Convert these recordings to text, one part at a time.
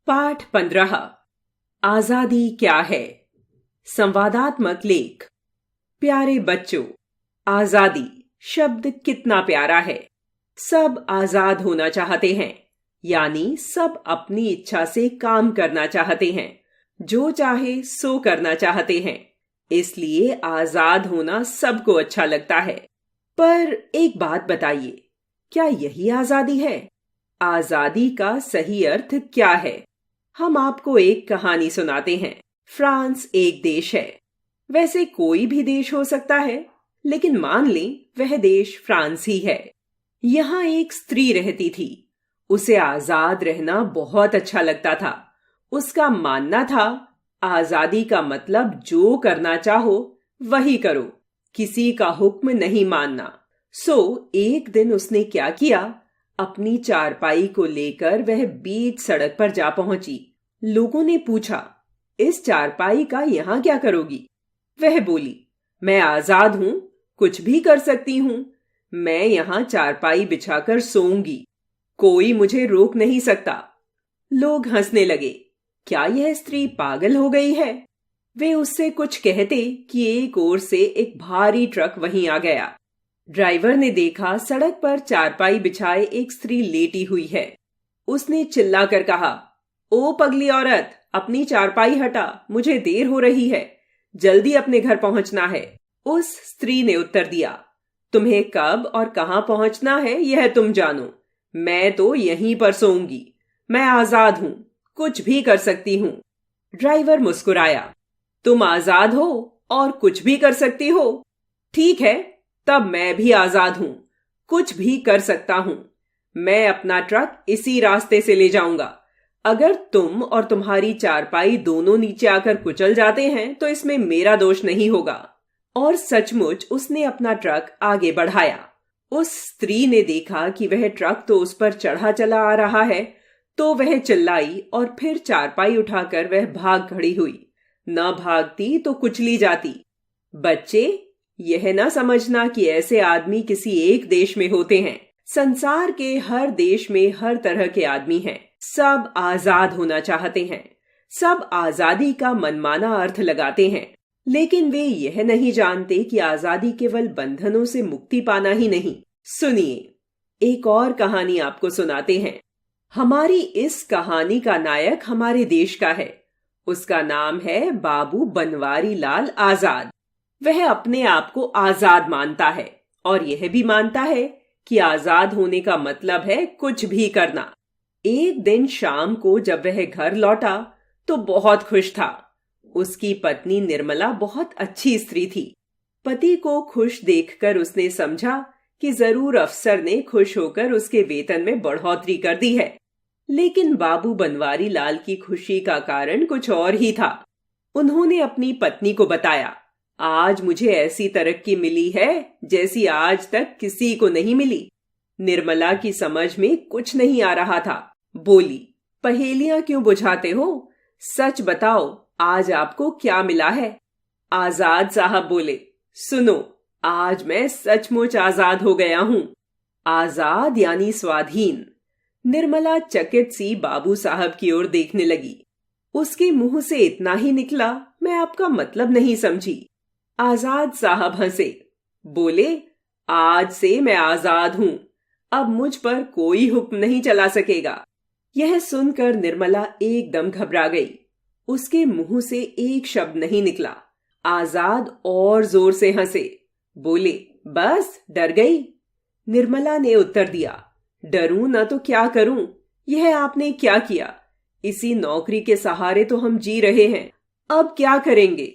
पाठ 15। आजादी क्या है। संवादात्मक लेख। प्यारे बच्चों, आजादी शब्द कितना प्यारा है। सब आजाद होना चाहते हैं, यानी सब अपनी इच्छा से काम करना चाहते हैं, जो चाहे सो करना चाहते हैं। इसलिए आजाद होना सबको अच्छा लगता है। पर एक बात बताइए, क्या यही आजादी है? आजादी का सही अर्थ क्या है? हम आपको एक कहानी सुनाते हैं। फ्रांस एक देश है। वैसे कोई भी देश हो सकता है, लेकिन मान लें वह देश फ्रांस ही है। यहाँ एक स्त्री रहती थी। उसे आजाद रहना बहुत अच्छा लगता था। उसका मानना था, आजादी का मतलब जो करना चाहो वही करो, किसी का हुक्म नहीं मानना। सो एक दिन उसने क्या किया, अपनी चारपाई को लेकर वह बीच सड़क पर जा पहुंची। लोगों ने पूछा, इस चारपाई का यहां क्या करोगी? वह बोली, मैं आजाद हूं, कुछ भी कर सकती हूं। मैं यहां चारपाई बिछाकर सोऊंगी, कोई मुझे रोक नहीं सकता। लोग हंसने लगे, क्या यह स्त्री पागल हो गई है? वे उससे कुछ कहते कि एक ओर से एक भारी ट्रक वहीं आ गया। ड्राइवर ने देखा सड़क पर चारपाई बिछाए एक स्त्री लेटी हुई है। उसने चिल्लाकर कहा, ओ पगली औरत, अपनी चारपाई हटा, मुझे देर हो रही है, जल्दी अपने घर पहुंचना है। उस स्त्री ने उत्तर दिया, तुम्हें कब और कहां पहुंचना है यह तुम जानो, मैं तो यहीं पर सोऊंगी। मैं आजाद हूं, कुछ भी कर सकती हूं। ड्राइवर मुस्कुराया, तुम आजाद हो और कुछ भी कर सकती हो? ठीक है, तब मैं भी आजाद हूं, कुछ भी कर सकता हूं। मैं अपना ट्रक इसी रास्ते से ले जाऊंगा। अगर तुम और तुम्हारी चारपाई दोनों नीचे आकर कुचल जाते हैं तो इसमें मेरा दोष नहीं होगा। और सचमुच उसने अपना ट्रक आगे बढ़ाया। उस स्त्री ने देखा कि वह ट्रक तो उस पर चढ़ा चला आ रहा है, तो वह चिल्लाई और फिर चारपाई उठाकर वह भाग खड़ी हुई। न भागती तो कुचली जाती। बच्चे, यह न समझना कि ऐसे आदमी किसी एक देश में होते हैं। संसार के हर देश में हर तरह के आदमी हैं। सब आजाद होना चाहते हैं। सब आजादी का मनमाना अर्थ लगाते हैं, लेकिन वे यह नहीं जानते कि आजादी केवल बंधनों से मुक्ति पाना ही नहीं। सुनिए, एक और कहानी आपको सुनाते हैं। हमारी इस कहानी का नायक हमारे देश का है। उसका नाम है बाबू बनवारी लाल आजाद। वह अपने आप को आजाद मानता है और यह भी मानता है कि आजाद होने का मतलब है कुछ भी करना। एक दिन शाम को जब वह घर लौटा तो बहुत खुश था। उसकी पत्नी निर्मला बहुत अच्छी स्त्री थी। पति को खुश देखकर उसने समझा कि जरूर अफसर ने खुश होकर उसके वेतन में बढ़ोतरी कर दी है। लेकिन बाबू बनवारी लाल की खुशी का कारण कुछ और ही था। उन्होंने अपनी पत्नी को बताया, आज मुझे ऐसी तरक्की मिली है जैसी आज तक किसी को नहीं मिली। निर्मला की समझ में कुछ नहीं आ रहा था। बोली, पहेलियां क्यों बुझाते हो? सच बताओ, आज आपको क्या मिला है? आजाद साहब बोले, सुनो, आज मैं सचमुच आजाद हो गया हूं। आजाद यानी स्वाधीन। निर्मला चकित सी बाबू साहब की ओर देखने लगी। उसके मुंह से इतना ही निकला, मैं आपका मतलब नहीं समझी। आजाद साहब हंसे, बोले, आज से मैं आजाद हूं, अब मुझ पर कोई हुक्म नहीं चला सकेगा। यह सुनकर निर्मला एकदम घबरा गई। उसके मुंह से एक शब्द नहीं निकला। आजाद और जोर से हंसे, बोले, बस डर गई? निर्मला ने उत्तर दिया, डरूं न तो क्या करूं? यह आपने क्या किया? इसी नौकरी के सहारे तो हम जी रहे हैं, अब क्या करेंगे?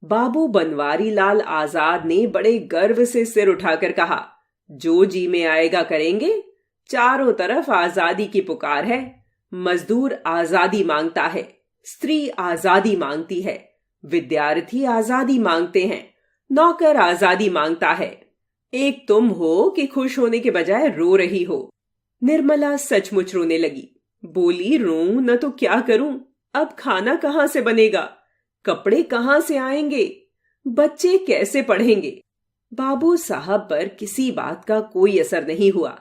बाबू बनवारी लाल आजाद ने बड़े गर्व से सिर उठाकर कहा, जो जी में आएगा करेंगे। चारों तरफ आजादी की पुकार है। मजदूर आजादी मांगता है, स्त्री आजादी मांगती है, विद्यार्थी आजादी मांगते हैं, नौकर आजादी मांगता है। एक तुम हो कि खुश होने के बजाय रो रही हो। निर्मला सचमुच रोने लगी। बोली, रोऊं न तो क्या करूं? अब खाना कहां से बनेगा? कपड़े कहां से आएंगे? बच्चे कैसे पढ़ेंगे? बाबू साहब पर किसी बात का कोई असर नहीं हुआ।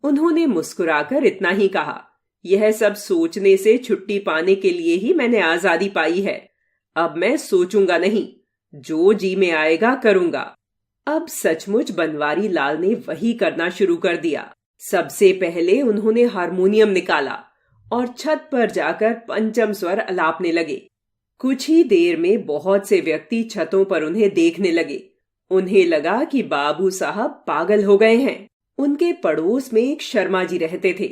उन्होंने मुस्कुराकर इतना ही कहा, यह सब सोचने से छुट्टी पाने के लिए ही मैंने आजादी पाई है। अब मैं सोचूंगा नहीं, जो जी में आएगा करूंगा। अब सचमुच बनवारी लाल ने वही करना शुरू कर दिया। सबसे पहले उन्होंने हारमोनियम निकाला और छत पर जाकर पंचम स्वर अलापने लगे। कुछ ही देर में बहुत से व्यक्ति छतों पर उन्हें देखने लगे। उन्हें लगा कि बाबू साहब पागल हो गए हैं। उनके पड़ोस में एक शर्मा जी रहते थे।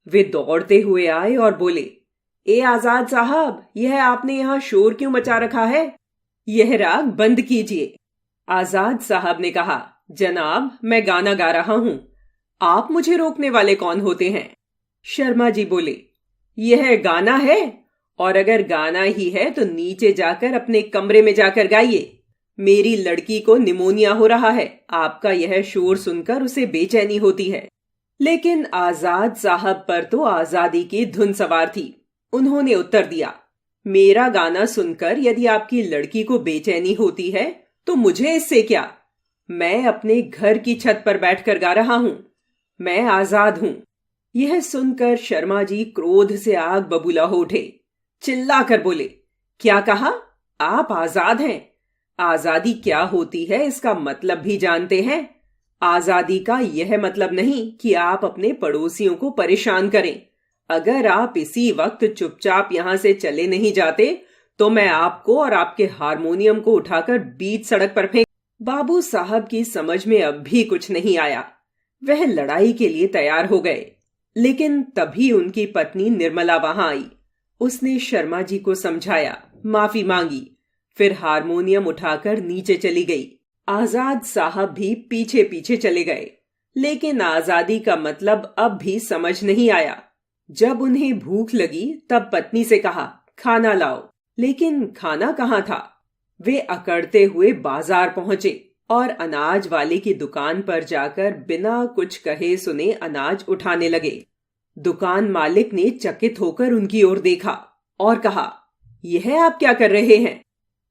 वे दौड़ते हुए आए और बोले, ए आजाद साहब, यह आपने यहाँ शोर क्यों मचा रखा है? यह राग बंद कीजिए। आजाद साहब ने कहा, जनाब, मैं गाना गा रहा हूं, आप मुझे रोकने वाले कौन होते हैं? शर्मा जी बोले, यह गाना है, और अगर गाना ही है तो नीचे जाकर अपने कमरे में जाकर गाइए। मेरी लड़की को निमोनिया हो रहा है, आपका यह शोर सुनकर उसे बेचैनी होती है। लेकिन आजाद साहब पर तो आजादी की धुन सवार थी। उन्होंने उत्तर दिया, मेरा गाना सुनकर यदि आपकी लड़की को बेचैनी होती है तो मुझे इससे क्या? मैं अपने घर की छत पर बैठकर गा रहा हूं। मैं आजाद हूं। यह सुनकर शर्मा जी क्रोध से आग बबूला हो उठे। चिल्लाकर बोले, क्या कहा? आप आजाद हैं? आजादी क्या होती है इसका मतलब भी जानते हैं? आजादी का यह मतलब नहीं कि आप अपने पड़ोसियों को परेशान करें। अगर आप इसी वक्त चुपचाप यहां से चले नहीं जाते तो मैं आपको और आपके हारमोनियम को उठाकर बीच सड़क पर फेंक। बाबू साहब की समझ में अब भी कुछ नहीं आया। वह लड़ाई के लिए तैयार हो गए। लेकिन तभी उनकी पत्नी निर्मला वहां आई। उसने शर्मा जी को समझाया, माफी मांगी, फिर हारमोनियम उठाकर नीचे चली गई। आजाद साहब भी पीछे पीछे चले गए। लेकिन आजादी का मतलब अब भी समझ नहीं आया। जब उन्हें भूख लगी तब पत्नी से कहा, खाना लाओ। लेकिन खाना कहाँ था? वे अकड़ते हुए बाजार पहुंचे और अनाज वाले की दुकान पर जाकर बिना कुछ कहे सुने अनाज उठाने लगे। दुकान मालिक ने चकित होकर उनकी ओर देखा और कहा, यह आप क्या कर रहे हैं?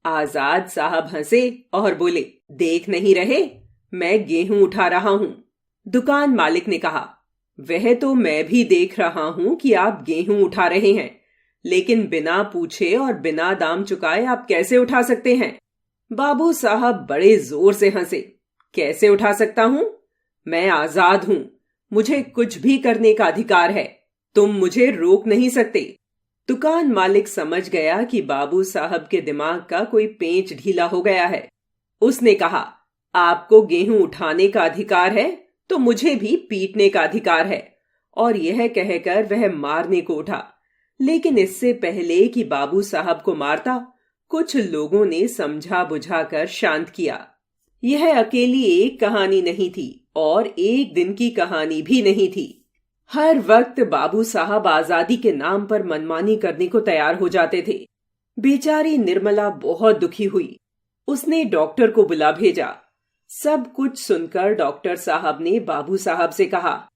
आजाद साहब हंसे और बोले, देख नहीं रहे, मैं गेहूं उठा रहा हूं। दुकान मालिक ने कहा, वह तो मैं भी देख रहा हूं कि आप गेहूं उठा रहे हैं, लेकिन बिना पूछे और बिना दाम चुकाए आप कैसे उठा सकते हैं? बाबू साहब बड़े जोर से हंसे। कैसे उठा सकता हूं? मैं आजाद हूं, मुझे कुछ भी करने का अधिकार है, तुम मुझे रोक नहीं सकते। दुकान मालिक समझ गया कि बाबू साहब के दिमाग का कोई पेंच ढीला हो गया है। उसने कहा, आपको गेहूं उठाने का अधिकार है तो मुझे भी पीटने का अधिकार है। और यह कहकर वह मारने को उठा। लेकिन इससे पहले कि बाबू साहब को मारता, कुछ लोगों ने समझा बुझाकर शांत किया। यह अकेली एक कहानी नहीं थी और एक दिन की कहानी भी नहीं थी। हर वक्त बाबू साहब आजादी के नाम पर मनमानी करने को तैयार हो जाते थे। बेचारी निर्मला बहुत दुखी हुई। उसने डॉक्टर को बुला भेजा। सब कुछ सुनकर डॉक्टर साहब ने बाबू साहब से कहा,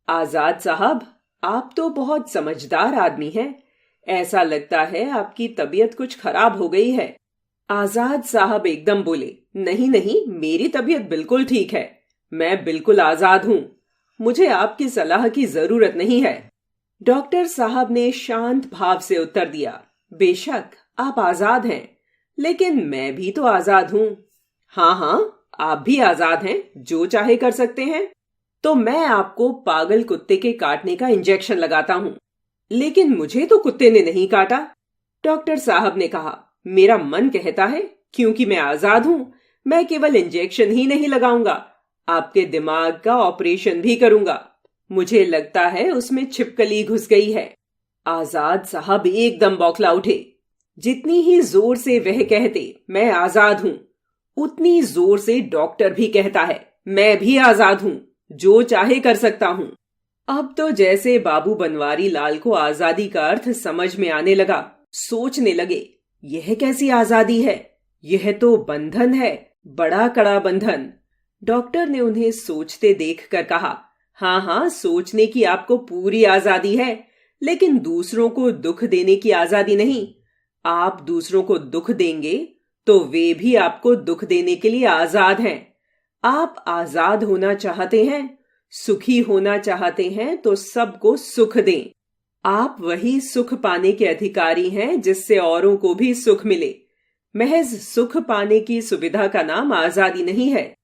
आजाद साहब, आप तो बहुत समझदार आदमी हैं। ऐसा लगता है आपकी तबीयत कुछ खराब हो गई है। आजाद साहब एकदम बोले, नहीं नहीं, मेरी तबीयत बिल्कुल ठीक है। मैं बिल्कुल आजाद हूं। मुझे आपकी सलाह की जरूरत नहीं है। डॉक्टर साहब ने शांत भाव से उत्तर दिया, बेशक आप आजाद हैं, लेकिन मैं भी तो आजाद हूं। हाँ हाँ, आप भी आजाद हैं, जो चाहे कर सकते हैं। तो मैं आपको पागल कुत्ते के काटने का इंजेक्शन लगाता हूं। लेकिन मुझे तो कुत्ते ने नहीं काटा। डॉक्टर साहब ने कहा, मेरा मन कहता है, क्योंकि मैं आजाद हूं, मैं केवल इंजेक्शन ही नहीं लगाऊंगा, आपके दिमाग का ऑपरेशन भी करूंगा। मुझे लगता है उसमें छिपकली घुस गई है। आजाद साहब एकदम बौखला उठे। जितनी ही जोर से वह कहते, मैं आजाद हूं, उतनी जोर से डॉक्टर भी कहता है, मैं भी आजाद हूं, जो चाहे कर सकता हूं। अब तो जैसे बाबू बनवारी लाल को आजादी का अर्थ समझ में आने लगा। सोचने लगे, यह कैसी आजादी है? यह तो बंधन है, बड़ा कड़ा बंधन। डॉक्टर ने उन्हें सोचते देखकर कहा, हाँ हाँ, सोचने की आपको पूरी आजादी है, लेकिन दूसरों को दुख देने की आजादी नहीं। आप दूसरों को दुख देंगे तो वे भी आपको दुख देने के लिए आजाद हैं। आप आजाद होना चाहते हैं, सुखी होना चाहते हैं तो सबको सुख दें। आप वही सुख पाने के अधिकारी हैं जिससे औरों को भी सुख मिले। महज सुख पाने की सुविधा का नाम आजादी नहीं है।